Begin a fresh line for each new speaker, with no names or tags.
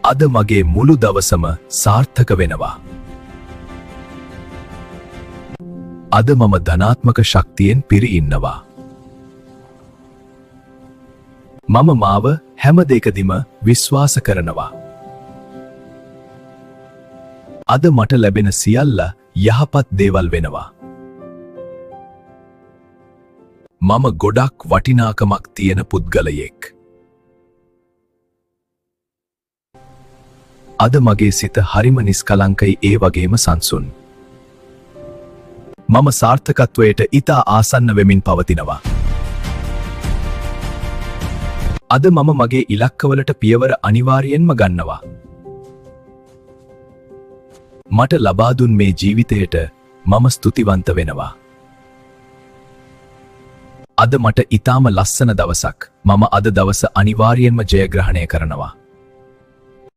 අද මගේ මුළු දවසම සාර්ථක වෙනවා. අද මම ධනාත්මක ශක්තියෙන් පිරී ඉන්නවා. මම මාව හැම දෙයකදීම විශ්වාස කරනවා. අද මට ලැබෙන සියල්ල යහපත් දේවල් වෙනවා. මම ගොඩක් වටිනාකමක් තියෙන පුද්ගලයෙක්. අද මගේ සිත හරිම නිස්කලංකයි ඒ වගේම සංසුන්. මම සාර්ථකත්වයට ඉතා ආසන්න වෙමින් පවතිනවා. අද මම මගේ ඉලක්කවලට පියවර අනිවාර්යෙන්ම ගන්නවා. මට ලබා දුන් මේ ජීවිතයට මම ස්තුතිවන්ත වෙනවා. අද මට ඉතාම ලස්සන දවසක්. මම අද දවස අනිවාර්යෙන්ම ජයග්‍රහණය කරනවා.